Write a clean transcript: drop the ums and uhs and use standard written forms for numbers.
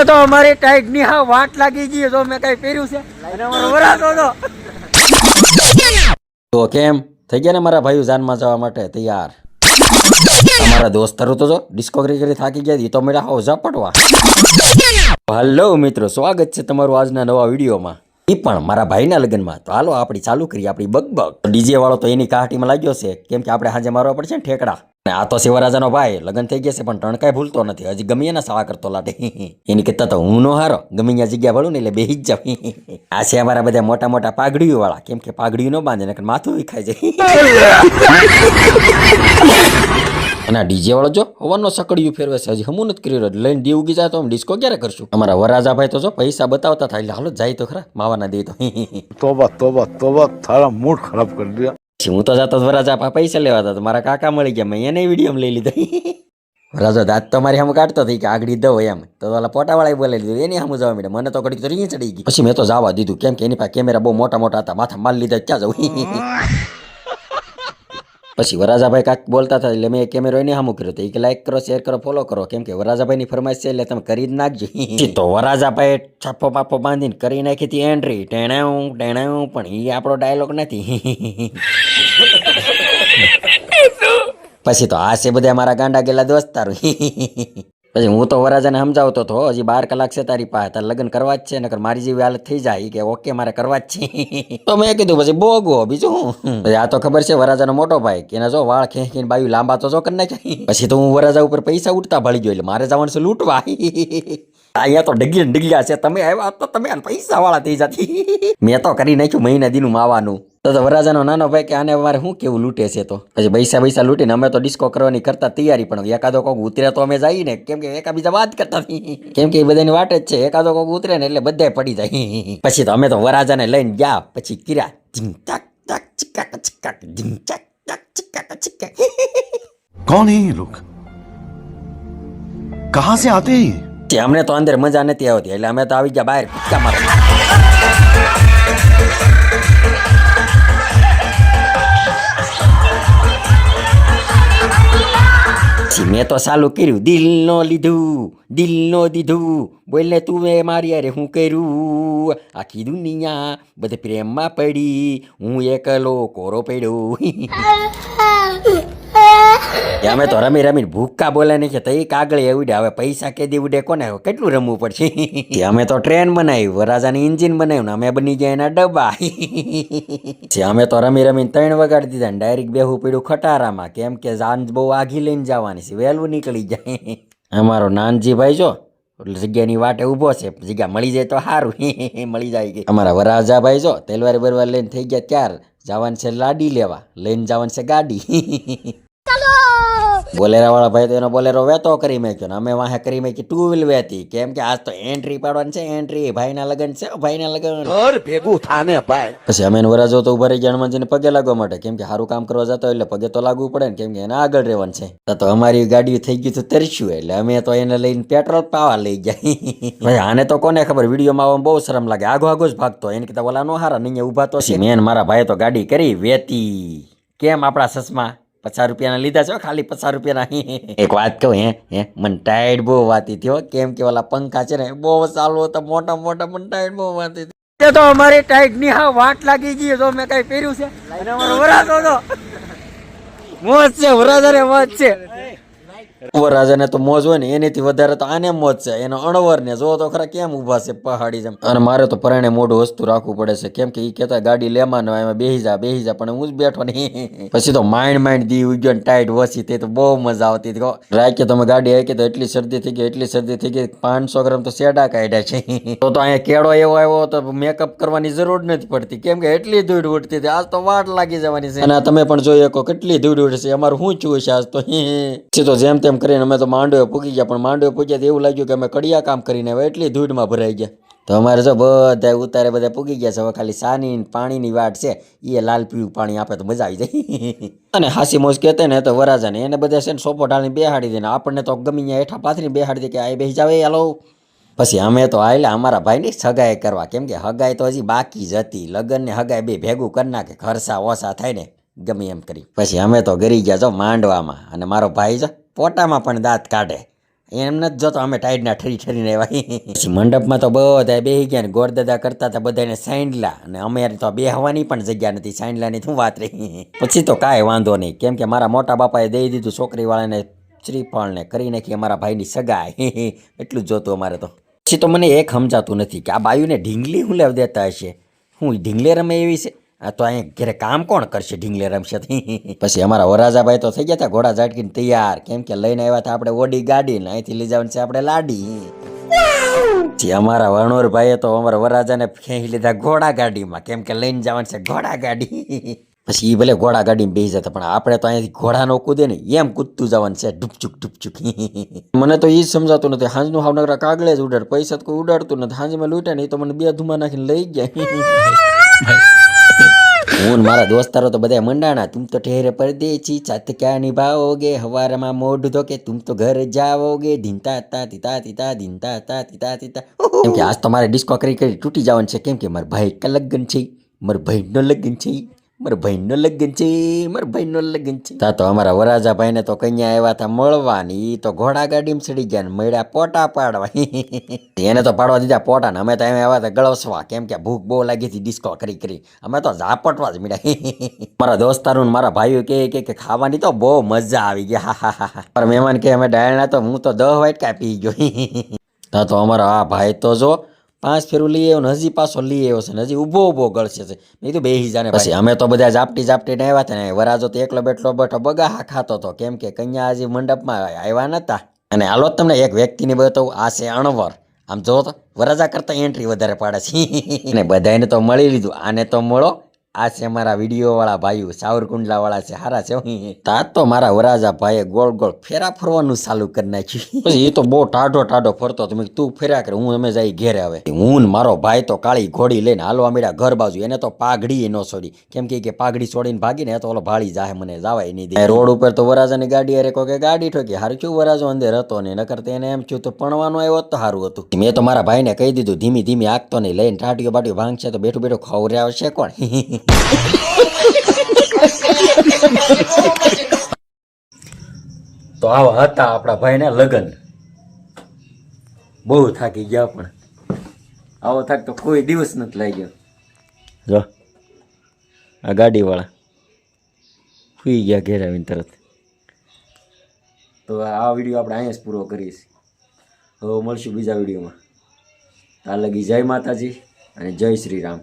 તો અમારી ટાઈટ ની હા વાટ લાગી ગઈ તો મેં કઈ પહેર્યું છે અને અમારો વરાતો તો કેમ થઈ ગયા ને મારા ભાઈઓ જાનમાં જવા માટે તૈયાર? અમારા દોસ્તરો તો જો ડિસ્કવરી કરી થાકી ગયા તો મેળા હાવ ઝપટવા. હેલો મિત્રો, સ્વાગત છે તમારું આજના નવા વિડીયોમાં. એ પણ મારા ભાઈના લગ્નમાં. તો હાલો આપણી ચાલુ કરીએ આપણી બકબક. ડીજે વાળો તો એની કાહટીમાં લાગ્યો છે, કેમ કે આપણે સાંજે મારવા પડશે ને ઠેકડા. આ તો શિવરાજાનો ભાઈ લગ્ન થઈ ગયા છે પણ ટણકાય ભૂલતો નથી, હજી ગમે એના સાવા કરતો લાટે. એની કરતા તો હું નો હારો, ગમે ત્યાં જગ્યા ભળું ને એટલે બેહી જ જાવ. આ છે અમારા બધા મોટા મોટા પાઘડીઓ વાળા, કેમ કે પાઘડીઓ ન બાંધે ને માથું વિખાય જાય. અને આ ડીજે વાળો જો હવાનો સકડિયું ફેરવે છે, હજી હમું નથી કર્યું. લઈને દી ઉગી જાય તો ડિસ્કો ક્યારે કરશું? અમારા વરાજા ભાઈ તો જો પૈસા બતાવતા થાય એટલે હાલો જાય તો ખરા, માવાના દે તો. તોબા તોબા તોબા, તારા મૂડ ખરાબ કરી દે. હું તો જાતો વરાજા પૈસા લેવા હતા, મારા કાકા મળી ગયા, મેં એને વિડીયો લઈ લીધા. વરાજો દાંત તો મારી સામે કાઢતો હતી કે આગળ દો એમ, તો ઓલા પોટાવાળા બોલાવી લીધું, એની સામે જવા માંડ્યા. મને તો ઘડીક તો રીંગ ચડી ગઈ. પછી મેં તો જવા દીધું, કેમ કે એની પાસે કેમેરા બહુ મોટા મોટા હતા, માથા માલ લીધા ક્યાં જવું. પછી વરાજાભાઈ કાંઈક બોલતા હતા એટલે મેં કેમેરો એને સામું કર્યો હતો, કે લાઈક કરો, શેર કરો, ફોલો કરો, કેમ કે વરાજાભાઈની ફરમાઈશ છે એટલે તમે કરી જ નાખજો. તો વરાજાભાઈ છાપો પાપો બાંધીને કરી નાખી હતી એન્ટ્રી, ટેણાવું ટેણાવું, પણ એ આપણો ડાયલોગ નથી. પછી તો આ છે બધા મારા ગાંડા ગયેલા દોસ્તારો. પછી હું તો વરાજાને સમજાવતો હતો, હજી 12 કલાક છે તારી પાસે, તારે લગ્ન કરવા જ છે, નકર મારી જેવી હાલત થઈ જાય કે ઓકે મારે કરવા જ છે. તો મેં કીધું પછી બોગો બીજું હું. આ તો ખબર છે વરાજાનો મોટો ભાઈ, કે એના જો વાળ ખેંચીને બાયું લાંબા તો જો કરી નાખ્યા. પછી તો હું વરાજા ઉપર પૈસા ઉઠતા ભળી ગયો, એટલે મારે જવાનું છે લૂંટવા. અહીંયા તો ડગીયા છે, તમે આવ્યા તો તમે પૈસા વાળા થઈ જતી. મેં તો કરી નાખ્યું મહિના દીનું માવાનું. તો વરાજાનો નાનો ભાઈ કે આને અમારે શું કેવું લૂંટે છે, તો પછી પૈસા લૂંટીને અમે તો ડિસ્કો કરવાની કરતા તૈયારી, પણ એકાદો કોક ઉતરે તો અમે જઈએ ને, કેમ કે એકાબીજા વાત કરતા, કેમ કે એ બધાની વાટ જ છે, એકાદો કોક ઉતરે ને એટલે બધા પડી જાય. પછી તો અમે તો વરાજાને લઈને ગયા, પછી કિર્યા ઝીંગ ચાક ચાક ચિક્કા ચિક્કા ઝીંગ ચાક ચાક ચિક્કા ચિક્કા. कौन है ये लोग, कहां से आते हैं? અમને તો અંદર મજા નથી આવતી એટલે અમે તો આવી ગયા બહાર કૂદકા મારવા. મેં તો ચાલુ કર્યું, દિલ નો દીધું, બોલને તું મેં મારી અરે હું કર્યું, આખી દુનિયા બધે પ્રેમમાં પડી, હું એકલો કોરો પડ્યો. અમે તો રમી રમીને ભૂક્કા બોલે નહીં કે તઈ કાગળ ઉડે, હવે પૈસા કેદી ઉડે કોને, કેટલું રમવું પડશે. અમે તો ટ્રેન બનાવી, વરાજાની એન્જિન બનાવ્યું ને અમે બની ગયા એના ડબ્બા. અમે તો રમી રમીને 3 વગાડી દીધા ને ડાયરેક્ટ બેહવું પડ્યું ખટારામાં, કેમ કે જાન બહુ આઘી લઈને જવાની છે, વહેલું નીકળી જાય. અમારો નાનજી ભાઈ જો જગ્યાની વાટે ઊભો છે, જગ્યા મળી જાય તો સારું. મળી જાય કે અમારા વરાજાભાઈ જો તેલવાર બરવાર લઈને થઈ ગયા ત્યાર, જવાનું છે લાડી લેવા, લઈને જવાનું છે ગાડી. બોલેરા વાળા ભાઈ તો એનો બોલેરો વેતો કરી મેક્યો ને અમે વાહે કરી મેકી 2 વ્હીલ વેતી, કેમ કે આજ તો એન્ટ્રી પાડવાની છે, એન્ટ્રી ભાઈના લગન છે, ભાઈના લગન ઘર ભેગું થાને ભાઈ. પછી અમે વરાજો તો ઉભા રહી ગયા હનુમાનજીને પગે લાગવા માટે, કેમ કે સારું કામ કરવા જતો એટલે પગે તો લાગવું પડે ને, કેમ કે એને આગળ રહેવાનું છે. તો અમારી ગાડી થઈ ગયું હતું તરસ્યું, એટલે અમે તો એને લઈને પેટ્રોલ પાવા લઈ ગયા. ભાઈ આને તો કોને ખબર, વિડીયોમાં આવવામાં બહુ શરમ લાગે, આગો જ ભાગતો, એને કીધા ઓલા નો હારા નહીં ઉભા તો. મેન મારા ભાઈ તો ગાડી કરી વેતી, કેમ આપણા સસમાં 50 રૂપિયાના લીધા છે, ખાલી 50 રૂપિયાના. એક વાત કહું, હે મને ટાઈડ બહુ વાતી થયો, કેમ કે ઓલા પંખા છે ને બહુ ચાલુ હતા, મોટા મોટા, મને ટાઈડ બહુ વાતી હતી. તો અમારી ટાઈટ ની હા વાટ લાગી ગઈ તો મેં કઈ પહેર્યું છે અને અમારો વરાતો મોજ છે, વરાજાને મોજ છે. વરાજાને તો મોજ હોય ને એનાથી વધારે તો આને મોજ છે, એનો અણવર ને જો તો ખરા કેમ ઉભા છે પહાડી જેમ. અને મારે તો પરાણે મોઢું વસ્તુ રાખવું પડે છે, કેમ કે એ કહેતા ગાડી લેમાં એમાં બેહી જા, પણ હું જ બેઠો નહીં. પછી તો માઇન્ડ દી ઉગ્યો ને ટાઈટ વસી, તે તો બહુ મજા આવતી હતી. રાખીએ તમે ગાડી આવી તો એટલી શરદી થઈ ગઈ, 500 ગ્રામ તો શેડા કાઢ્યા છે. તો અહીંયા કેળો એવો આવ્યો તો મેકઅપ કરવાની જરૂર નથી પડતી, કેમ કે એટલી ધૂળ ઉડતી હતી. આજ તો વાટ લાગી જવાની છે, અને તમે પણ જોઈ શકો કેટલી ધૂળ ઉડશે. અમારું શું ચૂ છે આજ તો જેમ તેમ કરીને અમે તો માંડવે પૂગી ગયા, પણ માંડવે પૂગ્યા તો એવું લાગ્યું કે અમે કડિયા કામ કરીને હવે એટલી ધૂળમાં ભરાઈ ગયા. તો અમારે જો બધા ઉતારે બધા પૂગી ગયા છે, હવે ખાલી સાની પાણીની વાટ છે, એ લાલ પીળું પાણી આપે તો મજા આવી જાય. અને હાસી મોજ કહેતે ને તો વરાજાને એને બધા છે ને સોપો ઢાળીને બેહાડી દે, ને આપણને તો ગમી ત્યાં હેઠા પાથરીને બેહાડી દે કે આ બેસી જાવે હાલો. પછી અમે તો આયલા અમારા ભાઈની સગાઈ કરવા, કેમ કે હગાઈ તો હજી બાકી જ હતી, લગ્ન ને હગાઈ બે ભેગું કરી નાખે, ખર્ચા ઓછા થાય ને ગમે એમ કરી. પછી અમે તો ગરી ગયા જો માંડવામાં, અને મારો ભાઈ જો પોટામાં પણ દાંત કાઢે, એમ નથી જોતો અમે ટાઈડના ઠરી ઠરીને આવ્યા પછી મંડપમાં તો બધા બેસી ગયા ને ગોરદાદા કરતા હતા બધાને સાંડલા અને અમે તો બેહવાની પણ જગ્યા નથી સાંડલાની શું વાત રહી પછી તો કાંઈ વાંધો નહીં કેમ કે મારા મોટા બાપાએ દઈ દીધું છોકરીવાળાને શ્રીફળને કરી નાખી અમારા ભાઈની સગાઈ એટલું જ જોતું અમારે તો પછી તો મને એક સમજાતું નથી કે આ બાયુને ઢીંગલી હું લેવા દેતા હશે હું ઢીંગલે રમે એવી છે આ તો અહીંયા ઘરે કામ કોણ કરશે ઢીંગલે રમશે પછી અમારા વરાજાભાઈ તો થઈ ગયા હતા ઘોડા ઝાટકીને તૈયાર કેમ કે લઈને આવ્યા હતા આપણે ઓડી ગાડીને અહીંથી લઈ જવાનું છે આપણે લાડી પછી અમારા વણોરભાઈએ તો અમારા વરાજાને ખેંચી લીધા ઘોડા ગાડીમાં કેમ કે લઈને જવાનું છે ઘોડા ગાડી પછી એ ભલે ઘોડા ગાડીમાં બેસી જતા પણ આપણે તો અહીંયાથી ઘોડા નો કૂદે ને એમ કૂદતું જવાનું છે ઢુપચુક ઢુપચુક મને તો એ જ સમજાતું નથી હાંજનું હાવનગરા કાગળે જ ઉડાડ પૈસા તો કોઈ ઉડાડતું નથી હાંજમાં લૂંટ્યા ને એ તો મને 2 ધુમા નાખીને લઈ ગયા હું મારા દોસ્તારો તો બધા મંડાણા તુમ તો ઠેરે પરદેશી ચાત ક્યાં નિભાઓગે હવારમાં મોઢ ધો કે તુમ તો ઘર જાઓગે ધીંતા તા તીતા તીતા ધીંતા તા તીતા તીતા કેમ કે આજ તો મારે ડિસ્કો કરી તૂટી જવાનું છે કેમ કે મારા ભાઈ કા લગ્ન છે મારા ભાઈનો લગ્ન છે મારા ભાઈનો લગ્ન છે મારા ભાઈનો લગ્ન છે તા તો અમારા વરાજા ભાઈને તો કન્યા આવ્યા હતા મળવાની ઈ તો ઘોડા ગાડીમાં ચડી ગયા ને મળ્યા પોટા પાડવા એને તો પાડવા દીધા પોટા ને અમે તો એમ આવ્યા હતા ગળસવા કેમ કે ભૂખ બહુ લાગી હતી ડિસ્કો કરી અમે તો ઝાપટવા જ મળ્યા મારા દોસ્તારો ને મારા ભાઈઓ કે ખાવાની તો બહુ મજા આવી ગઈ હા મહેમાન કે અમે ડાયણા તો હું તો 10 વાટકા પી ગયો તા તો અમારા આ ભાઈ તો જો 5 ફેરું લઈ આવ્યો ને હજી પાછો લઈ આવ્યો છે ને હજી ઊભો ગળશે છે મેં તો બેસી જાને પછી અમે તો બધા ઝાપટીને આવ્યા હતા ને વરાજો તો એકલો બેઠો બગા ખાતો હતો કેમ કે કન્યા હજી મંડપમાં આવ્યા નતા અને હાલો તમને એક વ્યક્તિને બતાવું આ છે અણવર આમ જો તો વરાજા કરતા એન્ટ્રી વધારે પાડે છે અને બધાને તો મળી લીધું આને તો મળો આ છે મારા વિડીયો વાળા ભાઈઓ સાવરકુંડલા વાળા છે હારા છે તા તો મારા વરાજા ભાઈએ ગોળ ગોળ ફેરા ફરવાનું ચાલુ કરી નાખ્યું પછી એ તો બહુ ટાઢો ફરતો હતો તું ફેર્યા કરે હું અમે જઈ ઘેરે આવે હું મારો ભાઈ તો કાળી ઘોડી લઈને હાલવા મળ્યા ઘર બાજુ એને તો પાઘડી ન છોડી કેમ કે પાઘડી છોડીને ભાગીને તો ઓલો ભાળી જાય મને જવાય નહીં દે રોડ ઉપર તો વરાજાની ગાડી અરે કે ગાડી ઠોકી હારું શું વરાજો અંદર હતો ને નકર એને એમ થયું તો પણવાનું આવ્યો તો સારું હતું મેં તો મારા ભાઈને કહી દીધું ધીમી આગતો નહીં લઈને ટાટીઓ બાટીઓ ભાંગશે તો બેઠું ખવડાવશે કોણ તો આવા હતા આપણા ભાઈના લગ્ન બહુ થાકી ગયા પણ આવો થાક તો કોઈ દિવસ નથી લાગ્યો જો આ ગાડીવાળા સુઈ ગયા ઘેર આવીને તરત તો આ વિડીયો આપણે અહીંયા જ પૂરો કરીશ હવે મળશું બીજા વિડીયોમાં ત્યાં લગી જય માતાજી અને જય શ્રી રામ